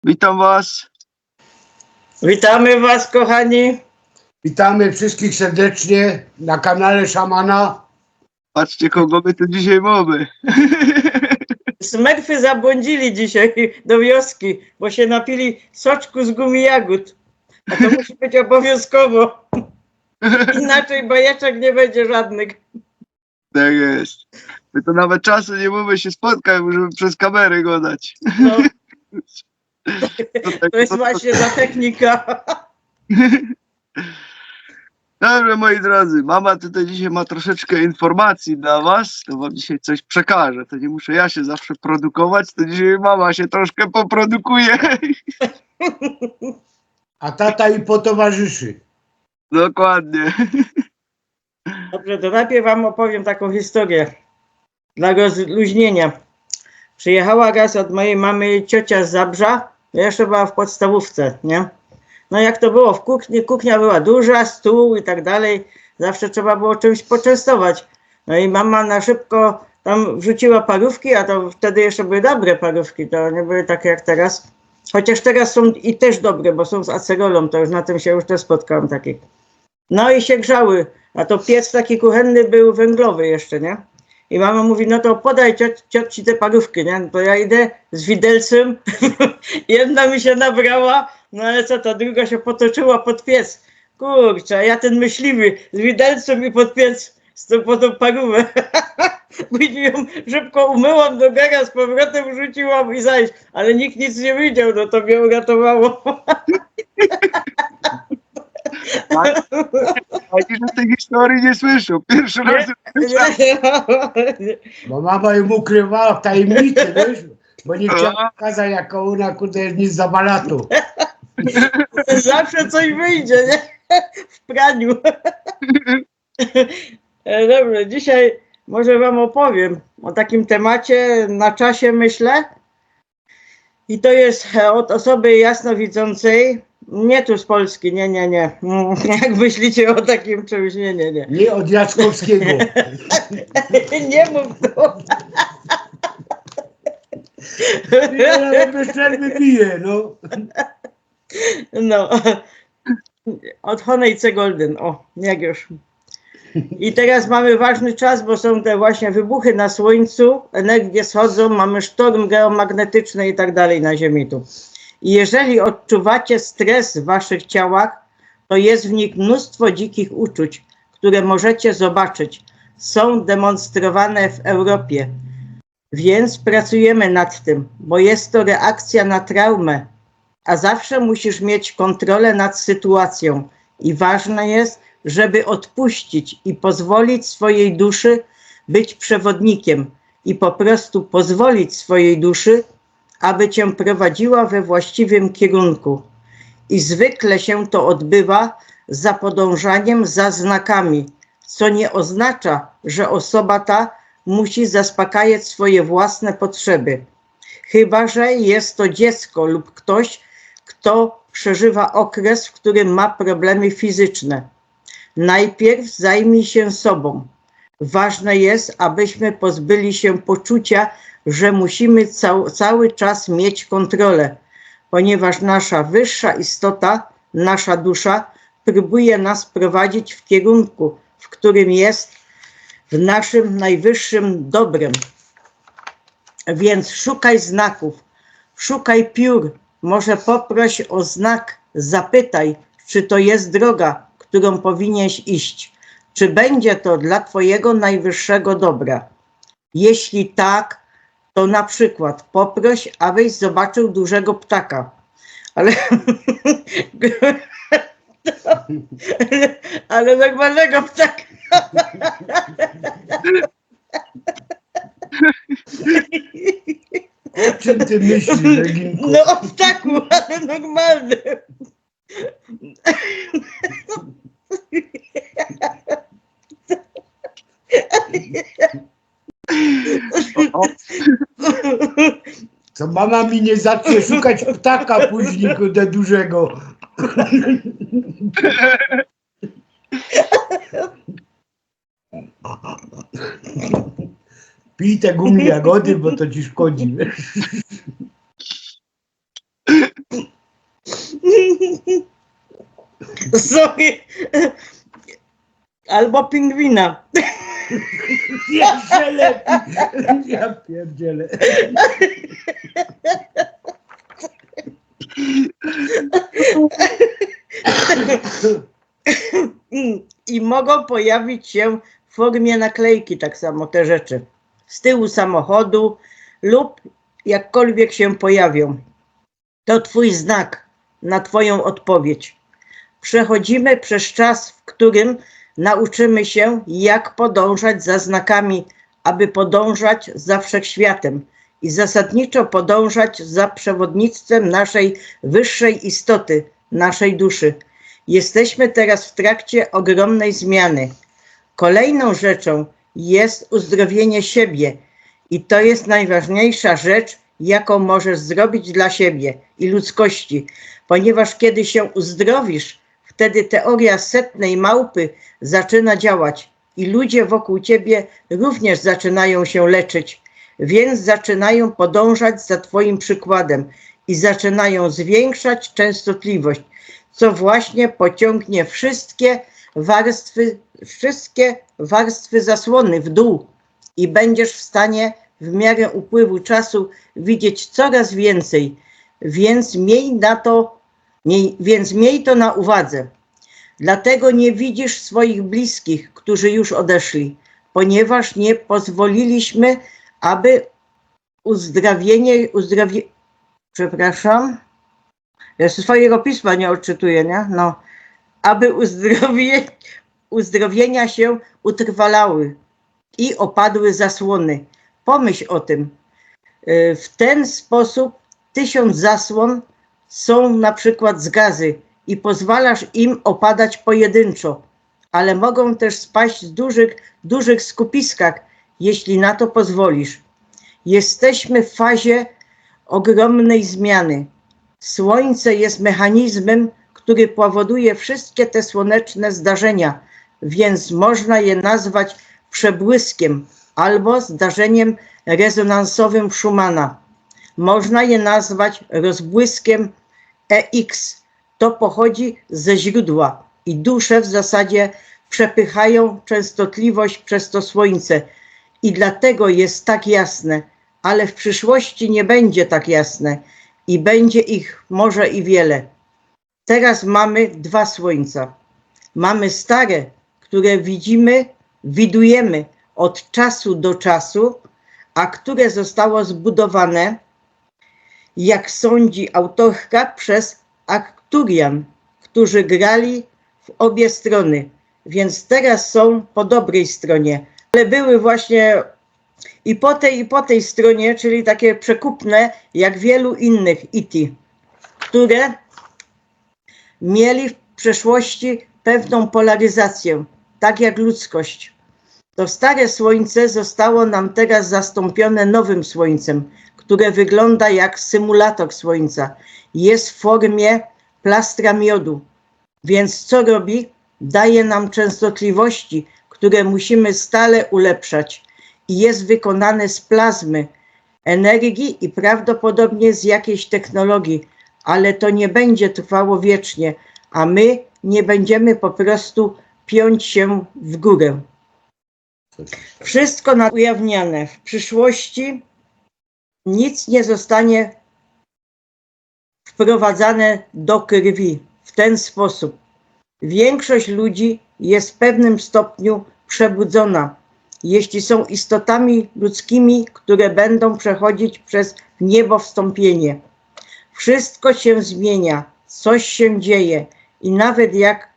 Witam Was. Witamy Was, kochani. Witamy wszystkich serdecznie na kanale Szamana. Patrzcie, kogo my tu dzisiaj mamy. Smerfy zabłądzili dzisiaj do wioski, bo się napili soczku z gumi jagód. A to musi być obowiązkowo. Inaczej bajeczek nie będzie żadnych. Tak jest. My to nawet czasu nie mamy się spotkać, możemy przez kamerę gadać. No, to jest właśnie ta technika. Dobrze, moi drodzy, mama tutaj dzisiaj ma troszeczkę informacji dla Was, to Wam dzisiaj coś przekażę. To nie muszę ja się zawsze produkować, to dzisiaj mama się troszkę poprodukuje. A tata i potowarzyszy. Dokładnie. Dobrze, to najpierw Wam opowiem taką historię dla rozluźnienia. Przyjechała raz od mojej mamy ciocia z Zabrza, ja jeszcze była w podstawówce, nie? No jak to było w kuchni, kuchnia była duża, stół i tak dalej, zawsze trzeba było czymś poczęstować. No i mama na szybko tam wrzuciła parówki, a to wtedy jeszcze były dobre parówki, to nie były takie jak teraz. Chociaż teraz są i też dobre, bo są z acerolą, to już na tym się już też spotkałam takich. No i się grzały, a to piec taki kuchenny był węglowy jeszcze, nie? I mama mówi, no to podaj cioci te parówki, nie? No to ja idę z widelcem, jedna mi się nabrała, no ale co, ta druga się potoczyła pod piec. Kurczę, a ja ten myśliwy z widelcem i pod piec, po tą parówę. Później ją szybko umyłam do gara, z powrotem wrzuciłam i zajść, ale nikt nic nie widział, no to mnie uratowało. Oni że tej historii nie słyszą. Pierwszy raz. Bo mama ją ukrywała w tajemnicy, wiesz? Bo nie chciała pokazać, jako ona, kurde, jest nic za balatu. Zawsze coś wyjdzie, nie? W praniu. Dobrze, dzisiaj może Wam opowiem o takim temacie na czasie, myślę. I to jest od osoby jasnowidzącej, nie tu z Polski, nie. Jak myślicie o takim czymś? Nie. Nie od Jackowskiego. Nie mów to. Ja bez przerwy bije, no. No, od Honejce Golden, o, jak już. I teraz mamy ważny czas, bo są te właśnie wybuchy na Słońcu, energie schodzą, mamy sztorm geomagnetyczny i tak dalej na Ziemi tu. I jeżeli odczuwacie stres w waszych ciałach, to jest w nich mnóstwo dzikich uczuć, które możecie zobaczyć. Są demonstrowane w Europie. Więc pracujemy nad tym, bo jest to reakcja na traumę, a zawsze musisz mieć kontrolę nad sytuacją i ważne jest, żeby odpuścić i pozwolić swojej duszy być przewodnikiem i po prostu pozwolić swojej duszy, aby cię prowadziła we właściwym kierunku. I zwykle się to odbywa za podążaniem za znakami, co nie oznacza, że osoba ta musi zaspokajać swoje własne potrzeby. Chyba że jest to dziecko lub ktoś, kto przeżywa okres, w którym ma problemy fizyczne. Najpierw zajmij się sobą. Ważne jest, abyśmy pozbyli się poczucia, że musimy cały czas mieć kontrolę, ponieważ nasza wyższa istota, nasza dusza, próbuje nas prowadzić w kierunku, w którym jest w naszym najwyższym dobrem. Więc szukaj znaków, szukaj piór, może poproś o znak, zapytaj, czy to jest droga, którą powinieneś iść, czy będzie to dla twojego najwyższego dobra. Jeśli tak, to na przykład poproś, abyś zobaczył dużego ptaka. Ale normalnego ptaka. O czym ty myślisz, Reginku? No o ptaku, ale normalny. Co mama mi nie zacznie szukać ptaka później, kurde, dużego. Pij te gumy jagody, bo to ci szkodzi. Sorry. Albo pingwina. Jeszcze lepiej. Ja pierdzielę. I mogą pojawić się w formie naklejki tak samo te rzeczy. Z tyłu samochodu lub jakkolwiek się pojawią. To twój znak na twoją odpowiedź. Przechodzimy przez czas, w którym nauczymy się, jak podążać za znakami, aby podążać za wszechświatem i zasadniczo podążać za przewodnictwem naszej wyższej istoty, naszej duszy. Jesteśmy teraz w trakcie ogromnej zmiany. Kolejną rzeczą jest uzdrowienie siebie i to jest najważniejsza rzecz, jaką możesz zrobić dla siebie i ludzkości, ponieważ kiedy się uzdrowisz, wtedy teoria setnej małpy zaczyna działać i ludzie wokół ciebie również zaczynają się leczyć, więc zaczynają podążać za twoim przykładem i zaczynają zwiększać częstotliwość, co właśnie pociągnie wszystkie warstwy zasłony w dół i będziesz w stanie w miarę upływu czasu widzieć coraz więcej, więc miej to na uwadze. Dlatego nie widzisz swoich bliskich, którzy już odeszli, ponieważ nie pozwoliliśmy, aby ja swojego pisma nie odczytuję, nie? No. Aby uzdrowienia się utrwalały i opadły zasłony. Pomyśl o tym. W ten sposób 1000 zasłon są na przykład z gazy i pozwalasz im opadać pojedynczo, ale mogą też spaść z dużych skupiskach, jeśli na to pozwolisz. Jesteśmy w fazie ogromnej zmiany. Słońce jest mechanizmem, który powoduje wszystkie te słoneczne zdarzenia, więc można je nazwać przebłyskiem albo zdarzeniem rezonansowym Schumana. Można je nazwać rozbłyskiem EX. To pochodzi ze źródła i dusze w zasadzie przepychają częstotliwość przez to słońce i dlatego jest tak jasne, ale w przyszłości nie będzie tak jasne i będzie ich może i wiele. Teraz mamy 2 słońca. Mamy stare, które widujemy od czasu do czasu, a które zostało zbudowane, jak sądzi autorka, przez Arkturian, którzy grali w obie strony, więc teraz są po dobrej stronie. Ale były właśnie i po tej stronie, czyli takie przekupne, jak wielu innych IT, które mieli w przeszłości pewną polaryzację, tak jak ludzkość. To stare słońce zostało nam teraz zastąpione nowym słońcem, które wygląda jak symulator słońca. Jest w formie plastra miodu. Więc co robi? Daje nam częstotliwości, które musimy stale ulepszać. I jest wykonane z plazmy, energii i prawdopodobnie z jakiejś technologii, ale to nie będzie trwało wiecznie, a my nie będziemy po prostu piąć się w górę. Wszystko ujawniane. W przyszłości nic nie zostanie wprowadzane do krwi w ten sposób. Większość ludzi jest w pewnym stopniu przebudzona, jeśli są istotami ludzkimi, które będą przechodzić przez niebowstąpienie. Wszystko się zmienia, coś się dzieje i nawet jak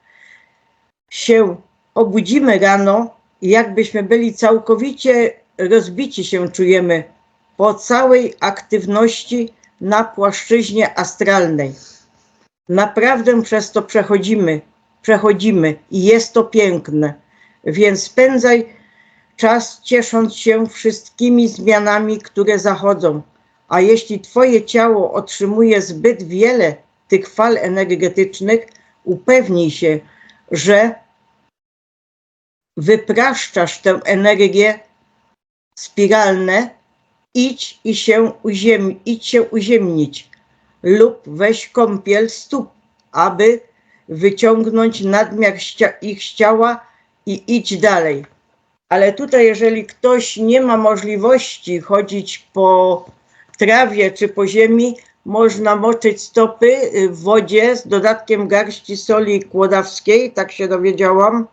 się obudzimy rano, jakbyśmy byli całkowicie rozbici się czujemy po całej aktywności na płaszczyźnie astralnej. Naprawdę przez to przechodzimy i jest to piękne, więc spędzaj czas ciesząc się wszystkimi zmianami, które zachodzą, a jeśli twoje ciało otrzymuje zbyt wiele tych fal energetycznych, upewnij się, że wypraszczasz tę energię spiralne, idź się uziemnić lub weź kąpiel stóp, aby wyciągnąć nadmiar ich z ciała i idź dalej. Ale tutaj, jeżeli ktoś nie ma możliwości chodzić po trawie czy po ziemi, można moczyć stopy w wodzie z dodatkiem garści soli kłodawskiej, tak się dowiedziałam.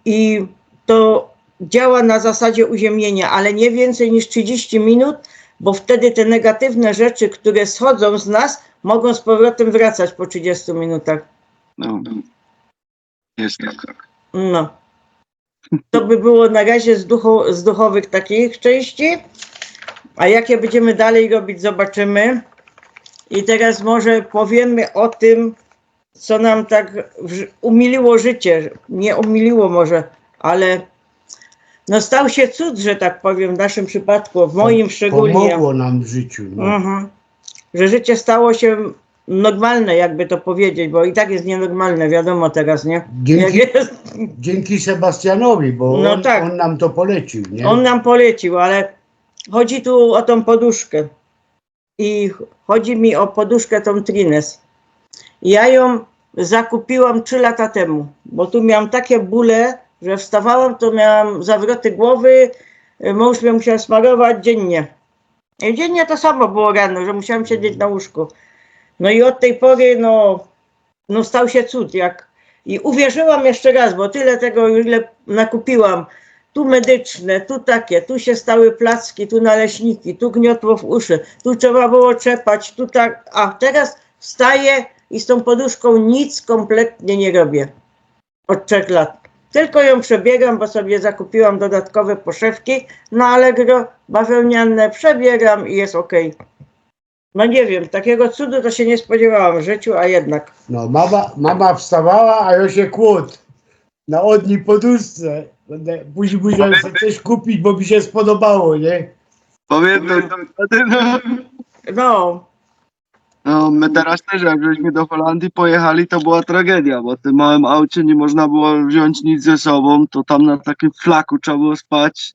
I to działa na zasadzie uziemienia, ale nie więcej niż 30 minut, bo wtedy te negatywne rzeczy, które schodzą z nas, mogą z powrotem wracać po 30 minutach. No. Jest tak. No. To by było na razie z duchowych takich części. A jakie będziemy dalej robić, zobaczymy. I teraz może powiemy o tym, co nam tak umiliło życie. Nie umiliło może, ale no stał się cud, że tak powiem, w naszym przypadku, w moim szczególnie. Pomogło nam w życiu. No. Że życie stało się normalne, jakby to powiedzieć, bo i tak jest nienormalne, wiadomo teraz, nie? Dzięki Sebastianowi, bo No tak. on nam to polecił, nie? On nam polecił, ale chodzi tu o tą poduszkę. I chodzi mi o poduszkę tą Trines. Ja ją zakupiłam 3 lata temu, bo tu miałam takie bóle, że wstawałam, to miałam zawroty głowy, mąż mnie musiał smarować dziennie. I dziennie to samo było rano, że musiałam siedzieć na łóżku. No i od tej pory, no stał się cud. I uwierzyłam jeszcze raz, bo tyle tego, ile nakupiłam. Tu medyczne, tu takie, tu się stały placki, tu naleśniki, tu gniotło w uszy, tu trzeba było trzepać, tu tak. A teraz wstaję i z tą poduszką nic kompletnie nie robię. Od 3 lat. Tylko ją przebiegam, bo sobie zakupiłam dodatkowe poszewki na Allegro, bawełniane, przebieram i jest ok. No nie wiem, takiego cudu to się nie spodziewałam w życiu, a jednak. No, mama wstawała, a ja się kłódł na odni poduszce. Później musiałem sobie coś kupić, bo mi się spodobało, nie? Pamiętam, No, no my teraz też, jak żeśmy do Holandii pojechali, to była tragedia, bo w tym małym aucie nie można było wziąć nic ze sobą, to tam na takim flaku trzeba było spać.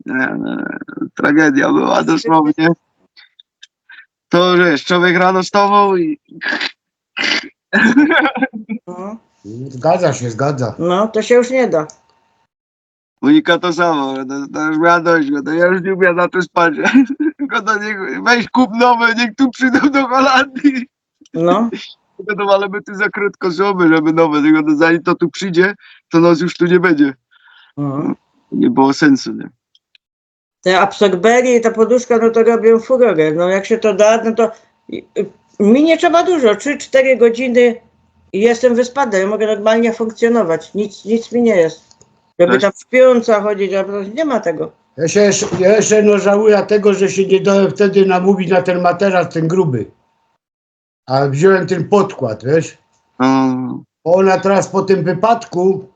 Tragedia była dosłownie. To wiesz, człowiek rano wstawał i no, Zgadza się, zgadza. no, to się już nie da. Monika to samo, to już miała dość, to ja już nie umiem na to spać. Tylko to weź kup nowe, niech tu przyjdą do Holandii. No, No, ale my tu za krótko żyjemy, żeby nowe, tylko to zanim to tu przyjdzie, to nas już tu nie będzie. no. Nie było sensu, nie? Te absorbery i ta poduszka, no to robią furorę. No jak się to da, no to mi nie trzeba dużo, 3-4 godziny i jestem wyspany, ja mogę normalnie funkcjonować, nic mi nie jest. Żeby tam śpiąca chodzić, a nie ma tego. Ja jeszcze no żałuję tego, że się nie dałem wtedy namówić na ten materac, ten gruby. A wziąłem ten podkład, wiesz? Bo ona teraz po tym wypadku,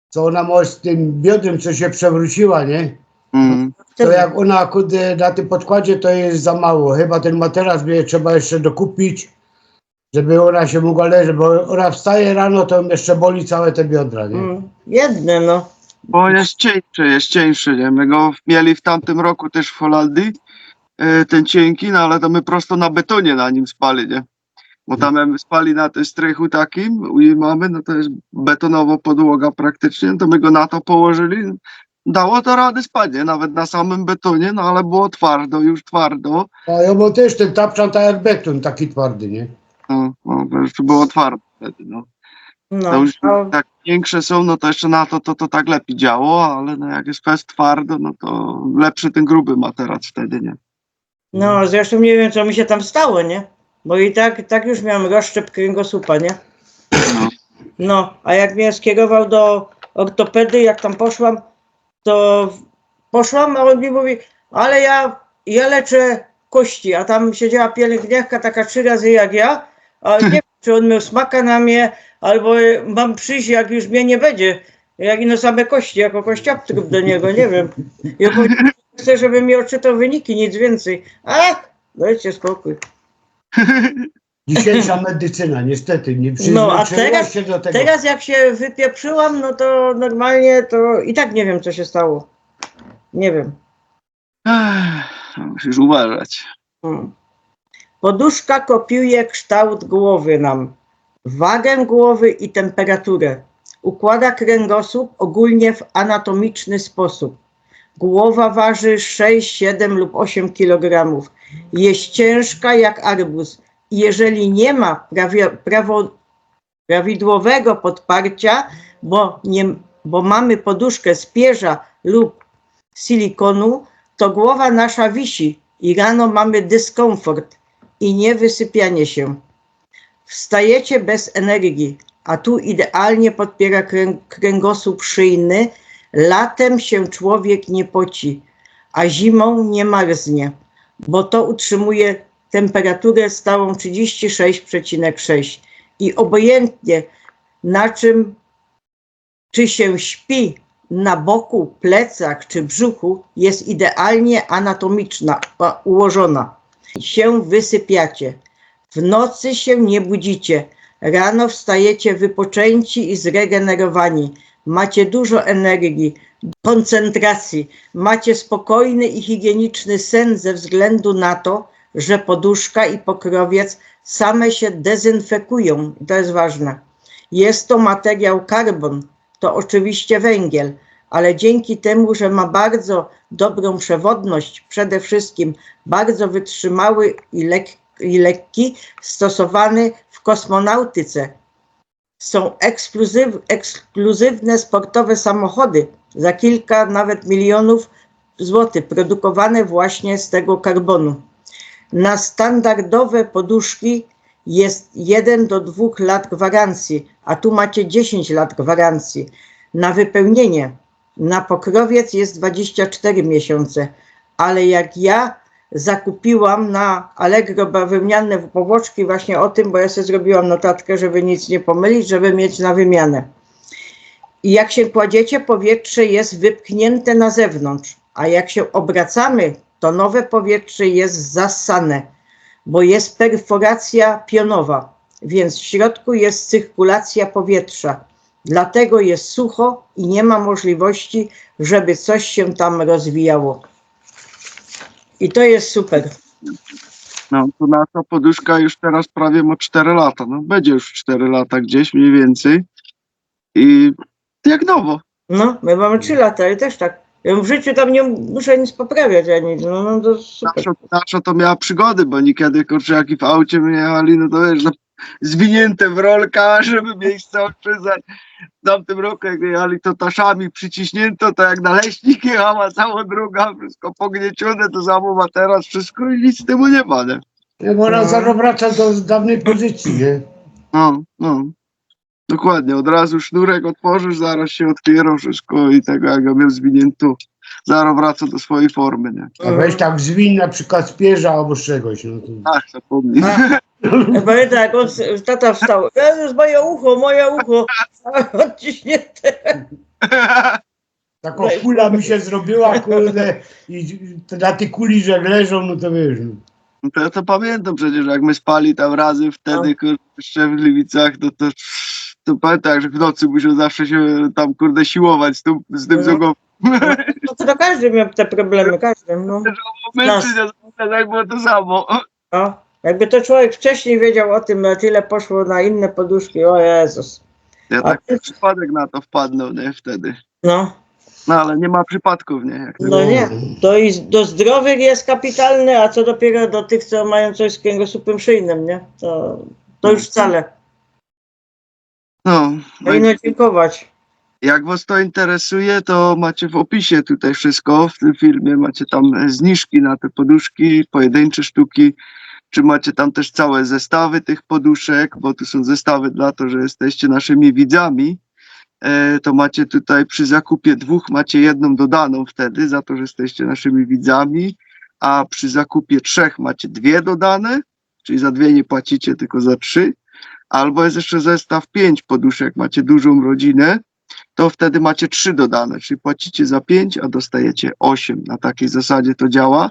co ona ma z tym biodrem, co się przewróciła, nie? To jak ona kurde, na tym podkładzie, to jest za mało. Chyba ten materac będzie trzeba jeszcze dokupić, żeby ona się mogła leżeć, bo ona wstaje rano, to ją jeszcze boli całe te biodra, nie? Jedne, no. Bo jest cieńszy, nie? My go mieli w tamtym roku też w Holandii, ten cienki, no ale to my prosto na betonie na nim spali, nie? Bo tam spali na tym strychu takim, u jej mamy, no to jest betonowa podłoga praktycznie, to my go na to położyli. Dało to radę spać, nie? Nawet na samym betonie, no ale było twardo, już twardo. A ja mam też ten tapczan, tak jak beton, taki twardy, nie? No, to już było twardo wtedy, no. To już tak większe są, no to jeszcze na to tak lepiej działo, ale no jak jest fest twardo, no to lepszy ten gruby materac wtedy, nie? No, zresztą nie wiem, co mi się tam stało, nie? Bo i tak już miałam rozszczep kręgosłupa, nie? No, a jak mnie skierował do ortopedy, jak tam poszłam, a on mi mówi, ale ja leczę kości, a tam siedziała pielęgniarka taka 3 razy jak ja, a nie wiem, czy on miał smaka na mnie, albo mam przyjść, jak już mnie nie będzie, jak ino same kości, jako kościoptrup do niego, nie wiem. Ja powiedziałem, chcę, żeby mi odczytał wyniki, nic więcej. Dajcie spokój. Dzisiejsza medycyna, niestety, nie No, a przyzwyczaiła się do tego. teraz jak się wypieprzyłam, no to normalnie to i tak nie wiem, co się stało. Nie wiem. Musisz uważać. Poduszka kopiuje kształt głowy nam. wagę głowy i temperaturę. Układa kręgosłup ogólnie w anatomiczny sposób. Głowa waży 6, 7 lub 8 kg. Jest ciężka jak arbuz. I jeżeli nie ma prawidłowego podparcia, bo mamy poduszkę z pierza lub silikonu, to głowa nasza wisi i rano mamy dyskomfort i niewysypianie się. Wstajecie bez energii, a tu idealnie podpiera kręgosłup szyjny. Latem się człowiek nie poci, a zimą nie marznie, bo to utrzymuje temperaturę stałą 36,6. I obojętnie na czym, czy się śpi, na boku, plecach czy brzuchu, jest idealnie anatomiczna, ułożona. Się wysypiacie. W nocy się nie budzicie. Rano wstajecie wypoczęci i zregenerowani. Macie dużo energii, koncentracji. Macie spokojny i higieniczny sen ze względu na to, że poduszka i pokrowiec same się dezynfekują. To jest ważne. Jest to materiał karbon, to oczywiście węgiel, ale dzięki temu, że ma bardzo dobrą przewodność, przede wszystkim bardzo wytrzymały i lekki, stosowany w kosmonautyce. Są ekskluzywne sportowe samochody za kilka nawet milionów złotych, produkowane właśnie z tego karbonu. Na standardowe poduszki jest 1 do 2 lat gwarancji, a tu macie 10 lat gwarancji. Na wypełnienie, na pokrowiec jest 24 miesiące, ale jak ja zakupiłam na Allegro bawełniane powłoczki właśnie o tym, bo ja sobie zrobiłam notatkę, żeby nic nie pomylić, żeby mieć na wymianę. I jak się kładziecie, powietrze jest wypchnięte na zewnątrz, a jak się obracamy, to nowe powietrze jest zassane, bo jest perforacja pionowa, więc w środku jest cyrkulacja powietrza. Dlatego jest sucho i nie ma możliwości, żeby coś się tam rozwijało. I to jest super. No, to nasza poduszka już teraz prawie ma 4 lata. No, będzie już 4 lata gdzieś mniej więcej. I jak nowo. No, my mamy 3 lata i też tak. Ja w życiu tam nie muszę nic poprawiać ani nic. No to super. Nasza to miała przygody, bo niekiedy, kurczę, jak i w aucie my jechali, no to wiesz, zwinięte w rolkach, żeby miejsce odczyzać. W tamtym roku, jak jechali to taszami przyciśnięto, to jak naleśnik jechała cała droga, wszystko pogniecione, to samo ma teraz wszystko i nic z temu nie ma, nie? Nie, bo ona zaraz wraca do dawnej pozycji, nie? No. Dokładnie, od razu sznurek otworzysz, zaraz się otwiera wszystko i tego, jak go miał zwinięto, zaraz wraca do swojej formy, nie? A weź tak zwiń na przykład z pierza albo z czegoś. No to... Ach, zapomnij. Ja pamiętam, jak on, tata wstał. Jezus, moje ucho, odciśnięte. Taką kula mi się zrobiła, kurde, i na tej kuli, że leżą, no to wiesz. No. No to ja to pamiętam przecież, jak my spali tam razem wtedy, kurde, jeszcze w Gliwicach, to pamiętam, że w nocy musiał zawsze się tam, kurde, siłować z tym zogą. No to każdy miał te problemy, każdy. No. Tak było to samo. No. Jakby to człowiek wcześniej wiedział o tym, na tyle poszło na inne poduszki, o Jezus. Ja tak przypadek na to wpadnął, nie, wtedy. No. No ale nie ma przypadków, nie? Jak No nie, to i do zdrowych jest kapitalne, a co dopiero do tych, co mają coś z kręgosłupem szyjnym, nie? To już wcale. No. Powinno dziękować. Jak was to interesuje, to macie w opisie tutaj wszystko, w tym filmie macie tam zniżki na te poduszki, pojedyncze sztuki, czy macie tam też całe zestawy tych poduszek, bo tu są zestawy dla to, że jesteście naszymi widzami, to macie tutaj przy zakupie 2 macie 1 dodaną wtedy, za to, że jesteście naszymi widzami, a przy zakupie 3 macie 2 dodane, czyli za 2 nie płacicie, tylko za 3, albo jest jeszcze zestaw 5 poduszek, macie dużą rodzinę, to wtedy macie 3 dodane, czyli płacicie za 5, a dostajecie 8. Na takiej zasadzie to działa.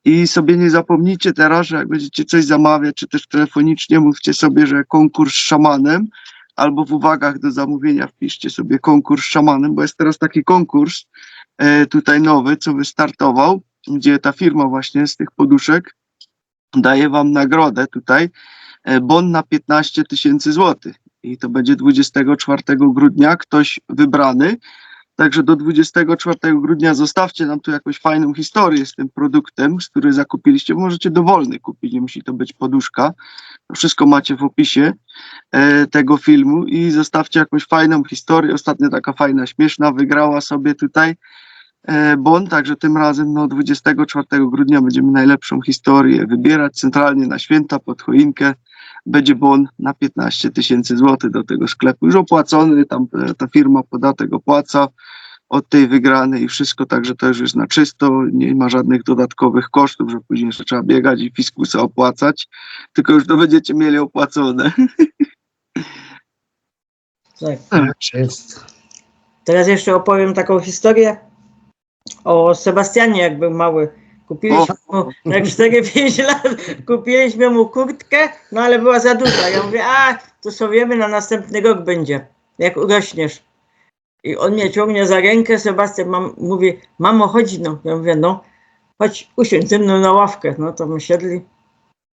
I sobie nie zapomnijcie teraz, że jak będziecie coś zamawiać, czy też telefonicznie, mówcie sobie, że konkurs z szamanem, albo w uwagach do zamówienia wpiszcie sobie konkurs z szamanem, bo jest teraz taki konkurs tutaj nowy, co wystartował, gdzie ta firma właśnie z tych poduszek daje wam nagrodę tutaj bon na 15 000 złotych. I to będzie 24 grudnia ktoś wybrany. Także do 24 grudnia zostawcie nam tu jakąś fajną historię z tym produktem, z który zakupiliście. Możecie dowolny kupić, nie musi to być poduszka. To wszystko macie w opisie tego filmu i zostawcie jakąś fajną historię. Ostatnio taka fajna, śmieszna wygrała sobie tutaj bon, także tym razem 24 grudnia będziemy najlepszą historię wybierać centralnie na święta pod choinkę. Będzie bon na 15 000 złotych do tego sklepu. Już opłacony, tam ta firma podatek opłaca od tej wygranej i wszystko, także to już jest na czysto, nie ma żadnych dodatkowych kosztów, że później jeszcze trzeba biegać i fiskusa opłacać, tylko już to będziecie mieli opłacone. Tak. Jest. Teraz jeszcze opowiem taką historię o Sebastianie, jak był mały. Kupiliśmy mu, jak 4-5 lat, kupiliśmy mu kurtkę, no ale była za duża. Ja mówię, to sobie wiemy, na następny rok będzie, jak urośniesz. I on mnie ciągnie za rękę, Sebastian mówi, mamo, chodź no. Ja mówię, no, chodź, usiądź ze mną na ławkę. No to my siedli.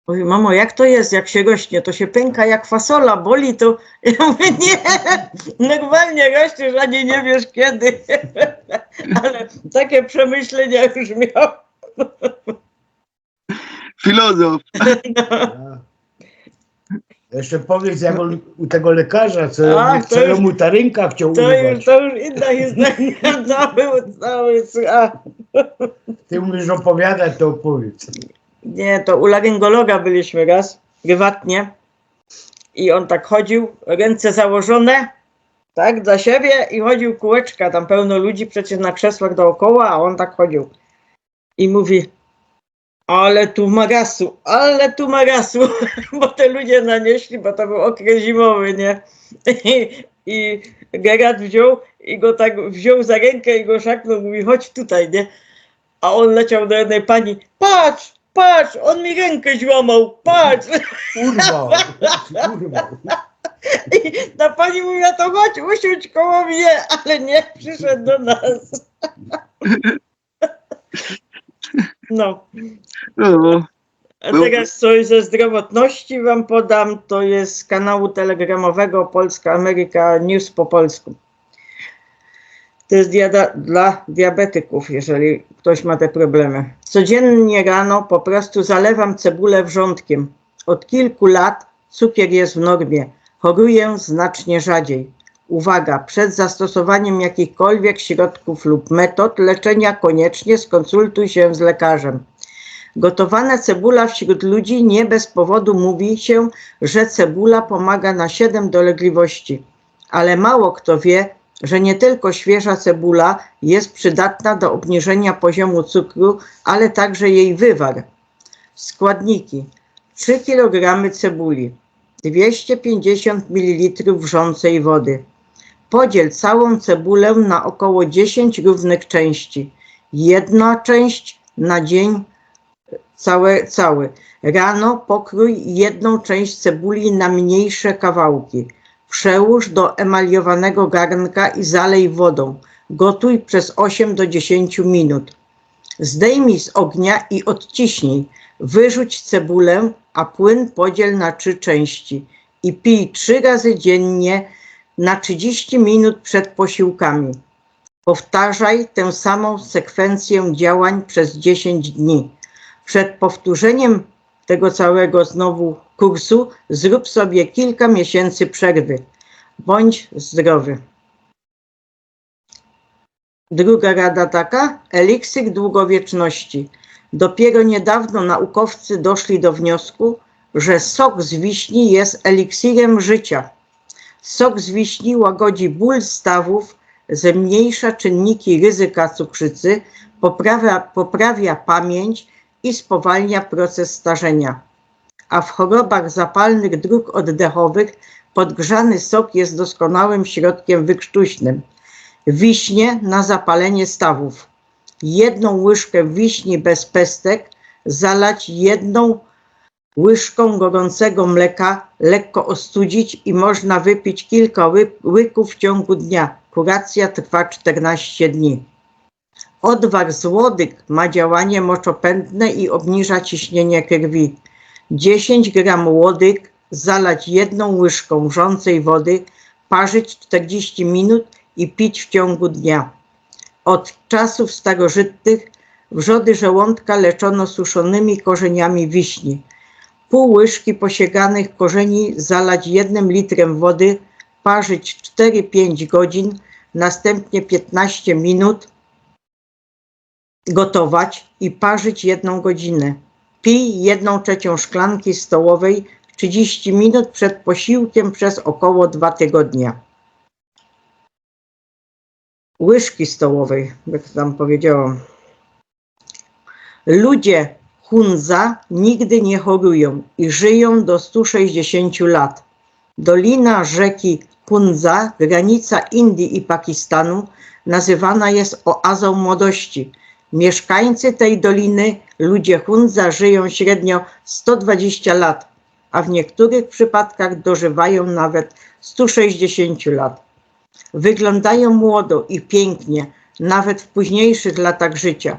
Mówi, mamo, jak to jest, jak się rośnie? To się pęka jak fasola, boli to. Ja mówię, nie, normalnie rośniesz, ani nie wiesz kiedy. Ale takie przemyślenia już miał. Filozof. Jeszcze powiedz, jak on u tego lekarza, co już- mu ta ręka chciał To urwać. już inna historia. Cały. Ty umiesz opowiadać, to opowiedz. Nie, to u laryngologa byliśmy raz, prywatnie. I on tak chodził, ręce założone, tak, za siebie i chodził kółeczka, tam pełno ludzi przecież na krzesłach dookoła, a on tak chodził. I mówi, ale tu magasu, bo te ludzie nanieśli, bo to był okres zimowy, nie? I Gerard wziął za rękę i go szaknął, mówi, chodź tutaj, nie? A on leciał do jednej pani, patrz, on mi rękę złamał, patrz. Urwał. I ta pani mówiła, to chodź, usiądź koło mnie, ale nie przyszedł do nas. No. No, A teraz coś ze zdrowotności wam podam, to jest z kanału telegramowego Polska Ameryka News po polsku. To jest dla diabetyków, jeżeli ktoś ma te problemy. Codziennie rano po prostu zalewam cebulę wrzątkiem. Od kilku lat cukier jest w normie. Choruję znacznie rzadziej. Uwaga, przed zastosowaniem jakichkolwiek środków lub metod leczenia koniecznie skonsultuj się z lekarzem. Gotowana cebula wśród ludzi nie bez powodu mówi się, że cebula pomaga na 7 dolegliwości. Ale mało kto wie, że nie tylko świeża cebula jest przydatna do obniżenia poziomu cukru, ale także jej wywar. Składniki: 3 kg cebuli, 250 ml wrzącej wody. Podziel całą cebulę na około 10 równych części. Jedna część na dzień cały. Rano pokrój jedną część cebuli na mniejsze kawałki. Przełóż do emaliowanego garnka i zalej wodą. Gotuj przez 8 do 10 minut. Zdejmij z ognia i odciśnij. Wyrzuć cebulę, a płyn podziel na 3 części. I pij 3 razy dziennie na 30 minut przed posiłkami. Powtarzaj tę samą sekwencję działań przez 10 dni. Przed powtórzeniem tego całego znowu kursu zrób sobie kilka miesięcy przerwy. Bądź zdrowy. Druga rada taka: eliksir długowieczności. Dopiero niedawno naukowcy doszli do wniosku, że sok z wiśni jest eliksirem życia. Sok z wiśni łagodzi ból stawów, zmniejsza czynniki ryzyka cukrzycy, poprawia pamięć i spowalnia proces starzenia. A w chorobach zapalnych dróg oddechowych podgrzany sok jest doskonałym środkiem wykrztuśnym. Wiśnie na zapalenie stawów. 1 łyżkę wiśni bez pestek zalać 1 łyżką gorącego mleka, lekko ostudzić i można wypić kilka łyków w ciągu dnia. Kuracja trwa 14 dni. Odwar z łodyg ma działanie moczopędne i obniża ciśnienie krwi. 10 gram łodyg zalać 1 łyżką wrzącej wody, parzyć 40 minut i pić w ciągu dnia. Od czasów starożytnych wrzody żołądka leczono suszonymi korzeniami wiśni. Pół łyżki posieganych korzeni zalać 1 litrem wody, parzyć 4-5 godzin, następnie 15 minut gotować i parzyć 1 godzinę. Pij 1/3 szklanki stołowej 30 minut przed posiłkiem przez około 2 tygodnie. Łyżki stołowej, jak tam powiedziałam. Ludzie Hunza nigdy nie chorują i żyją do 160 lat. Dolina rzeki Hunza, granica Indii i Pakistanu, nazywana jest oazą młodości. Mieszkańcy tej doliny, ludzie Hunza, żyją średnio 120 lat, a w niektórych przypadkach dożywają nawet 160 lat. Wyglądają młodo i pięknie, nawet w późniejszych latach życia.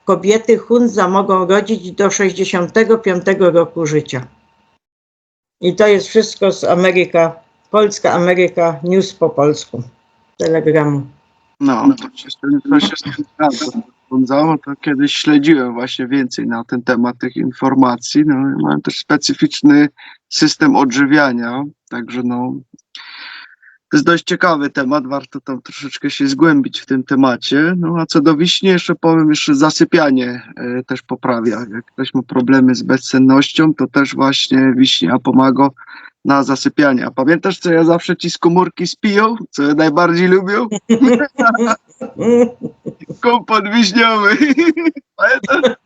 Kobiety Hunza mogą rodzić do 65 roku życia. I to jest wszystko z Polska Ameryka News po polsku, Telegramu. No, to się z tym zgadza. To kiedyś śledziłem właśnie więcej na ten temat tych informacji. No, mają też specyficzny system odżywiania, także no, to jest dość ciekawy temat, warto tam troszeczkę się zgłębić w tym temacie. No a co do wiśni, jeszcze powiem, jeszcze zasypianie też poprawia. Jak ktoś ma problemy z bezsennością, to też właśnie wiśnia pomaga na zasypianie. A pamiętasz, co ja zawsze ci z komórki spiją? Co ja najbardziej lubię? Kompot wiśniowy. Pamiętasz?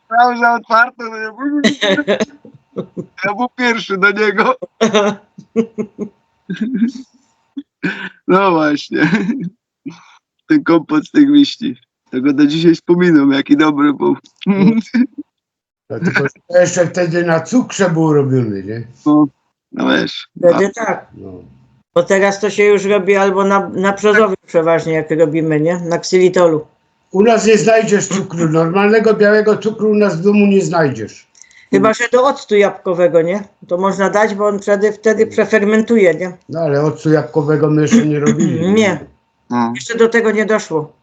Sprawdzę otwarto, no ja był pierwszy do niego. No właśnie. Ten kompot z tych wiśni. Tego do dzisiaj wspominam, jaki dobry był. No, tylko to jeszcze wtedy na cukrze był robiony, nie? No wiesz. Wtedy tak. No. Bo teraz to się już robi albo na brzozowych przeważnie, jak robimy, nie? Na ksylitolu. U nas nie znajdziesz cukru. Normalnego białego cukru u nas w domu nie znajdziesz. Chyba że do octu jabłkowego, nie? To można dać, bo on wtedy przefermentuje, nie? No ale octu jabłkowego my jeszcze nie robili. Nie. No. Jeszcze do tego nie doszło.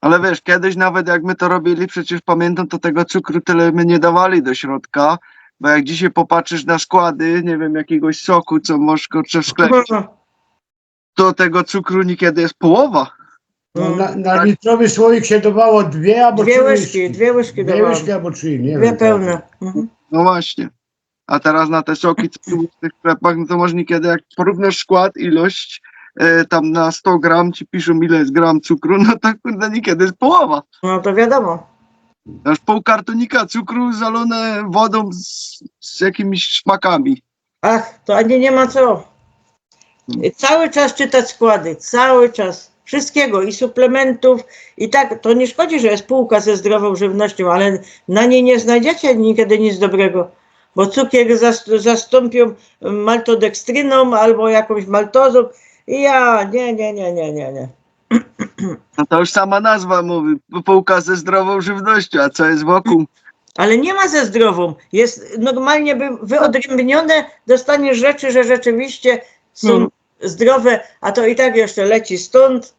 Ale wiesz, kiedyś nawet jak my to robili, przecież pamiętam, to tego cukru tyle my nie dawali do środka, bo jak dzisiaj popatrzysz na składy, nie wiem, jakiegoś soku, co możesz kurczę w sklepie, to tego cukru niekiedy jest połowa. No, na litrowy słoik się dawało 2 albo 3 2 łyżki dawałam. albo 3, nie 2 wiem. pełne. Mhm. No właśnie. A teraz na te soki, co tu w tych sklepach, no to może niekiedy jak porównasz skład, ilość, tam na 100 gram ci piszą ile jest gram cukru, no to kurde niekiedy jest połowa. No to wiadomo. Aż pół kartonika cukru zalone wodą z jakimiś szmakami. Ach, to ani nie ma co. Cały czas czytać składy, cały czas. Wszystkiego i suplementów i tak, to nie szkodzi, że jest półka ze zdrową żywnością, ale na niej nie znajdziecie nigdy nic dobrego, bo cukier zastąpią maltodekstryną albo jakąś maltozą i nie. No to już sama nazwa mówi, półka ze zdrową żywnością, a co jest wokół? Ale nie ma ze zdrową, jest normalnie wyodrębnione, dostaniesz rzeczy, że rzeczywiście są zdrowe, a to i tak jeszcze leci stąd.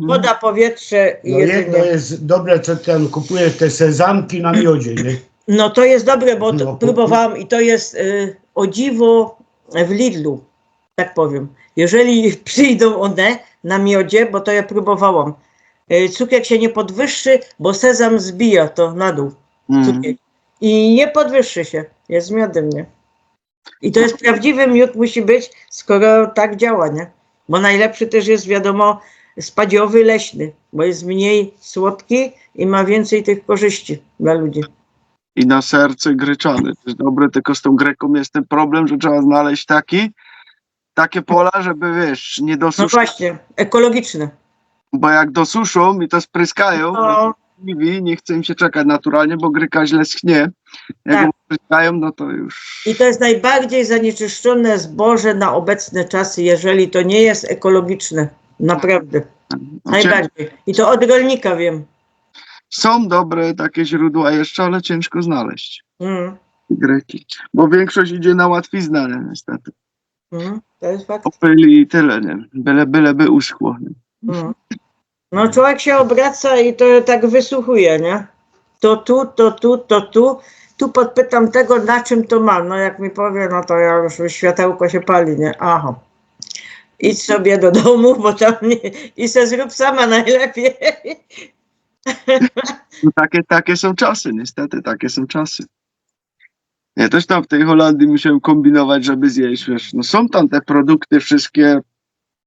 Woda, powietrze i No jedzenie. to jest dobre, co tam kupujesz, te sezamki na miodzie, nie? No to jest dobre, bo No, próbowałam i to jest o dziwo w Lidlu, tak powiem. Jeżeli przyjdą one na miodzie, bo to ja próbowałam, cukier się nie podwyższy, bo sezam zbija to na dół. Cukier. I nie podwyższy się, jest z miodem, nie? I to jest prawdziwy miód musi być, skoro tak działa, nie? Bo najlepszy też jest, wiadomo, spadziowy, leśny, bo jest mniej słodki i ma więcej tych korzyści dla ludzi. I na serce gryczany. To jest dobre, tylko z tą greką jest ten problem, że trzeba znaleźć takie pola, żeby wiesz, nie No dosuszyć, właśnie, ekologiczne. bo jak dosuszą i to spryskają, No. nie chce im się czekać naturalnie, bo gryka źle schnie. Jak Tak. ją spryskają, no to już... I to jest najbardziej zanieczyszczone zboże na obecne czasy, jeżeli to nie jest ekologiczne. Naprawdę. Najbardziej. I to od rolnika wiem. Są dobre takie źródła jeszcze, ale ciężko znaleźć. Greki. Bo większość idzie na łatwiznę, nie, niestety. To jest fakt. Popyli i tyle, nie? Byleby uschło. Nie? No człowiek się obraca i to tak wysłuchuje, nie? To tu, to tu, to tu. Tu podpytam tego, na czym to ma. No jak mi powie, no to ja już światełko się pali, nie? Aha. Idź sobie do domu, bo tam nie... I se zrób sama najlepiej. No takie są czasy, niestety, takie są czasy. Ja też tam w tej Holandii musiałem kombinować, żeby zjeść, wiesz, no są tam te produkty wszystkie,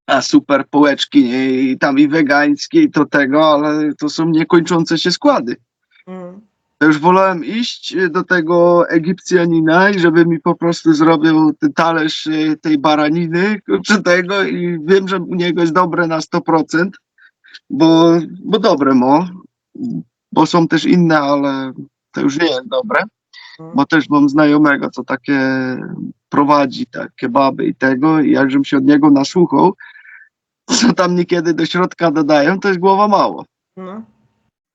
a super połeczki, nie? I tam i wegańskie, i to tego, ale to są niekończące się składy. To już wolałem iść do tego Egipcjanina i żeby mi po prostu zrobił ten talerz tej baraniny, czy tego, i wiem, że u niego jest dobre na 100%, bo dobre bo są też inne, ale to już nie jest dobre, bo też mam znajomego, co takie prowadzi, tak, kebaby i tego, i jakżem się od niego nasłuchał, co tam niekiedy do środka dodają, to jest głowa mało.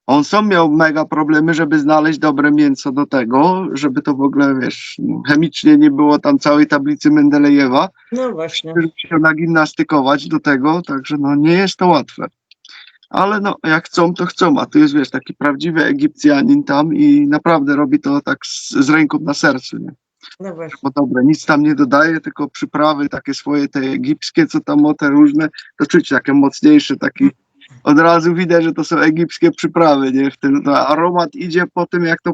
On sam miał mega problemy, żeby znaleźć dobre mięso do tego, żeby to w ogóle, wiesz, chemicznie nie było tam całej tablicy Mendelejewa. No właśnie. Żeby się nagimnastykować do tego, także no nie jest to łatwe. Ale no, jak chcą, to chcą, a tu jest, wiesz, taki prawdziwy Egipcjanin tam i naprawdę robi to tak z ręką na sercu, nie? No właśnie. Bo dobre, nic tam nie dodaje, tylko przyprawy takie swoje, te egipskie, co tam te różne, to czuć takie mocniejsze, taki od razu widać, że to są egipskie przyprawy, nie? W tym to aromat idzie po tym, jak to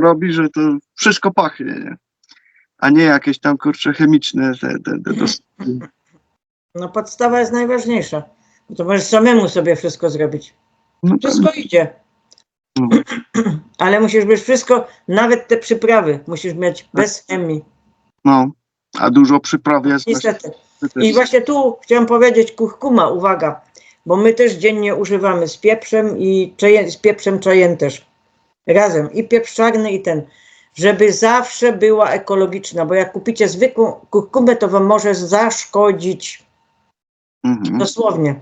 robi, że to wszystko pachnie, nie? A nie jakieś tam, kurcze, chemiczne No podstawa jest najważniejsza. Bo to możesz samemu sobie wszystko zrobić. No Wszystko idzie. No. Ale musisz mieć wszystko, nawet te przyprawy musisz mieć bez chemii. No, a dużo przypraw jest. Niestety. I właśnie tu chciałam powiedzieć kurkuma, uwaga, bo my też dziennie używamy z pieprzem i z pieprzem czajem też. Razem. I pieprz czarny i ten. Żeby zawsze była ekologiczna, bo jak kupicie zwykłą kurkumę, to wam może zaszkodzić. Dosłownie.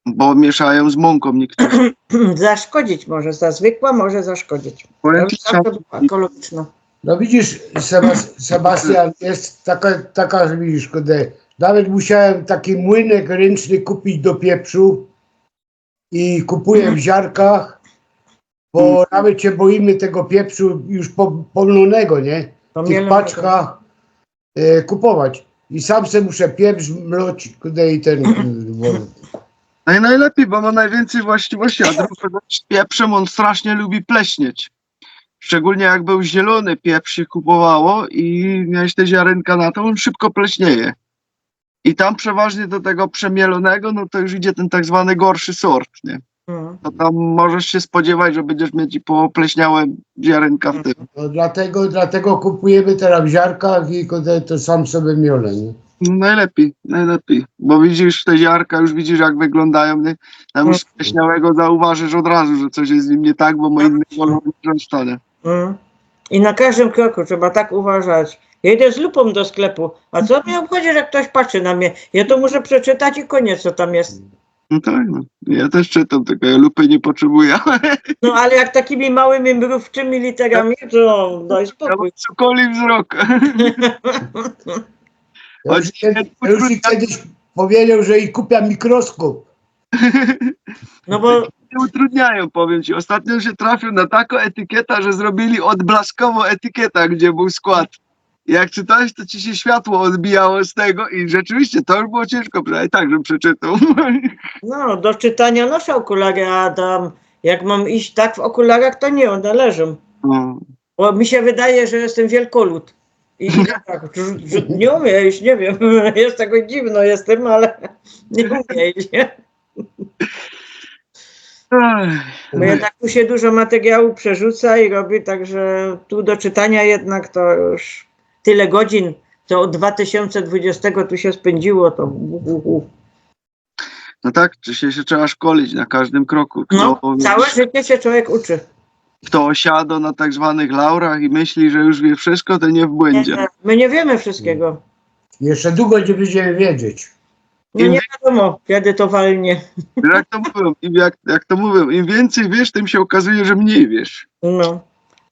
Bo mieszają z mąką niektórzy. Zaszkodzić może, za zwykła może zaszkodzić. Powiem ci, Zawsze była ekologiczna. No widzisz, Sebastian, jest taka, że widzisz, kurde, nawet musiałem taki młynek ręczny kupić do pieprzu i kupuję w ziarkach, bo nawet się boimy tego pieprzu już pomalonego, nie? W tych paczkach kupować. I sam se muszę pieprz mloć, kurde, i ten... No i najlepiej, bo ma najwięcej właściwości, a drugi z pieprzem on strasznie lubi pleśnieć. Szczególnie jak był zielony pieprz się kupowało i miałeś te ziarenka na to, on szybko pleśnieje. I tam przeważnie do tego przemielonego, no to już idzie ten tak zwany gorszy sort, nie? To tam możesz się spodziewać, że będziesz mieć i popleśniałe ziarenka w tym. No dlatego kupujemy teraz w ziarkach i to sam sobie miolę, nie? Najlepiej, bo widzisz te ziarka, już widzisz jak wyglądają, nie? Tam już pleśniałego zauważysz od razu, że coś jest z nim nie tak, bo ma inny kolor niż reszta. I na każdym kroku trzeba tak uważać. Ja idę z lupą do sklepu, a co mnie obchodzi, że ktoś patrzy na mnie? Ja to muszę przeczytać i koniec, co tam jest. No tak, no. Ja też czytam, tylko ja lupy nie potrzebuję. No ale jak takimi małymi, mrówczymi literami, to daj spokój. Cukoli wzrok. Ja już ci kiedyś powiedział, że i kupia mikroskop. No bo Nie utrudniają, powiem ci. Ostatnio się trafił na taką etykietę, że zrobili odblaskową etykietę, gdzie był skład. Jak czytałeś, to ci się światło odbijało z tego i rzeczywiście to już było ciężko, przynajmniej tak, żebym przeczytał. no, do czytania noszę okulary, a tam jak mam iść tak w okularach, to nie, one leżą. Bo mi się wydaje, że jestem wielkolud. I tak, nie umiem iść, nie wiem, jest tego dziwno jestem, ale nie umiem iść. Bo jednak tu się dużo materiału przerzuca i robi, także tu do czytania jednak to już tyle godzin, to od 2020 tu się spędziło, to No tak, się trzeba szkolić na każdym kroku. No, całe życie się człowiek uczy. Kto osiada na tak zwanych laurach i myśli, że już wie wszystko, to nie w błędzie. Nie, my nie wiemy wszystkiego. Jeszcze długo nie będziemy wiedzieć. No nie wiadomo, kiedy to walnie. Jak to mówią, jak to mówią, im więcej wiesz, tym się okazuje, że mniej wiesz. No.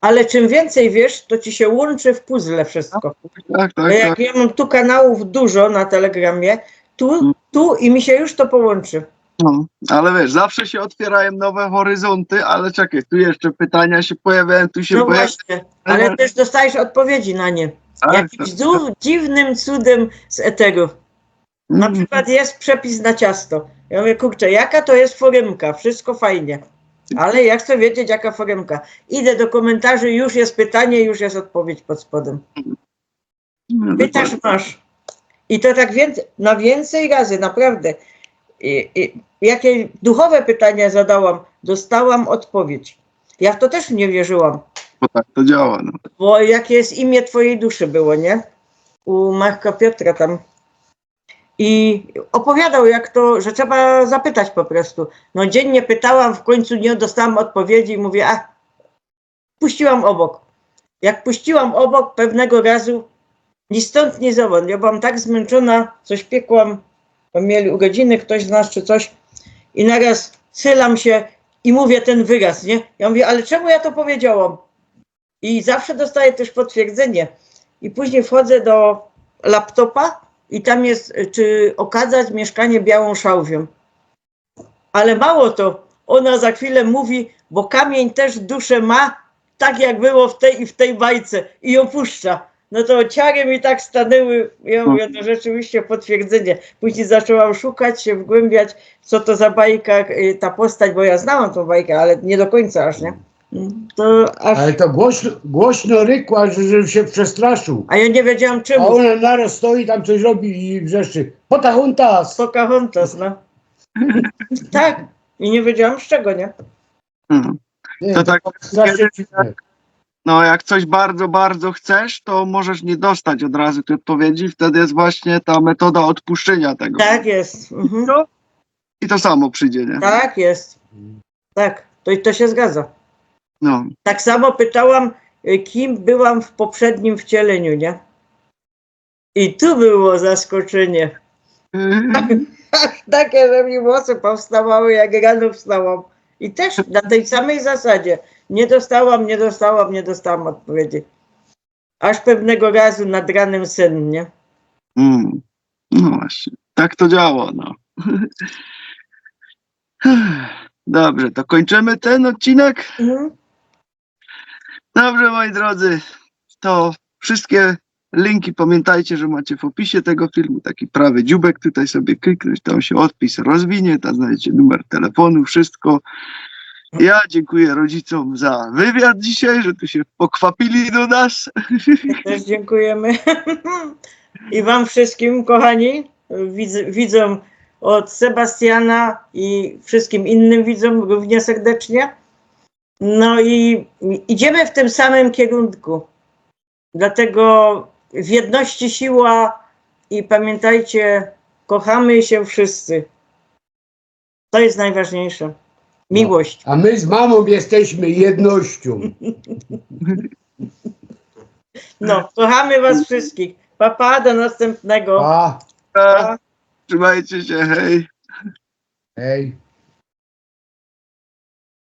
Ale czym więcej wiesz, to ci się łączy w puzzle wszystko. Tak, Bo tak, jak tak. ja mam tu kanałów dużo na Telegramie, tu i mi się już to połączy. No, ale wiesz, zawsze się otwierają nowe horyzonty, ale czekaj, tu jeszcze pytania się pojawiają, tu się No pojawiają. właśnie, ale też dostajesz odpowiedzi na nie. Tak, Jakimś dziwnym cudem z eteru. Na przykład jest przepis na ciasto. Ja mówię, kurczę, jaka to jest foremka? Wszystko fajnie. Ale ja chcę wiedzieć, jaka foremka. Idę do komentarzy, już jest pytanie, już jest odpowiedź pod spodem. Pytasz, masz. I to tak na więcej razy, naprawdę. Jakie duchowe pytania zadałam, dostałam odpowiedź. Ja w to też nie wierzyłam. Bo tak to działa. No. Bo jakie jest imię twojej duszy było, nie? U Marka Piotra tam. I opowiadał, jak to, że trzeba zapytać po prostu. No dziennie pytałam, w końcu nie dostałam odpowiedzi i mówię, puściłam obok. Jak puściłam obok, pewnego razu ni stąd, ni zowąd. Ja byłam tak zmęczona, coś piekłam, bo mieli urodziny ktoś z nas czy coś i naraz schylam się i mówię ten wyraz, nie? Ja mówię, ale czemu ja to powiedziałam? I zawsze dostaję też potwierdzenie. I później wchodzę do laptopa i tam jest, czy okadzać mieszkanie białą szałwią. Ale mało to, ona za chwilę mówi, bo kamień też duszę ma, tak jak było w tej i w tej bajce i ją puszcza. No to ciary mi tak stanęły, ja mówię, to rzeczywiście potwierdzenie. Później zaczęłam szukać się, wgłębiać, co to za bajka, ta postać, bo ja znałam tą bajkę, ale nie do końca aż, nie? To aż... Ale to głośno rykła, że się przestraszył. A ja nie wiedziałam A czemu. ona naraz stoi, tam coś robi i wrzeszczy. Pocahontas! Pocahontas, no. Tak. I nie wiedziałam z czego, nie? Mhm. Nie, To tak, strasznie dziwne. No jak coś bardzo, bardzo chcesz, to możesz nie dostać od razu tej odpowiedzi. Wtedy jest właśnie ta metoda odpuszczenia tego. Tak jest. Mhm. I to samo przyjdzie, nie? Tak jest. Tak. To się zgadza. No. Tak samo pytałam, kim byłam w poprzednim wcieleniu, nie? I tu było zaskoczenie. Takie, że mi włosy powstawały, jak rano wstałam. I też na tej samej zasadzie. Nie dostałam odpowiedzi. Aż pewnego razu nad ranem sen, nie? No właśnie. Tak to działa, no. Dobrze, to kończymy ten odcinek. Mhm. Dobrze, moi drodzy, to wszystkie linki pamiętajcie, że macie w opisie tego filmu, taki prawy dziubek, tutaj sobie kliknąć, tam się odpis rozwinie, tam znajdziecie numer telefonu, wszystko. Ja dziękuję rodzicom za wywiad dzisiaj, że tu się pokwapili do nas. Też dziękujemy. I wam wszystkim, kochani, widzom od Sebastiana i wszystkim innym widzom równie serdecznie. No i idziemy w tym samym kierunku. Dlatego w jedności siła i pamiętajcie, kochamy się wszyscy. To jest najważniejsze. Miłość. A my z mamą jesteśmy jednością. No, kochamy was wszystkich. Pa, do następnego. Pa, Trzymajcie się, hej. hej.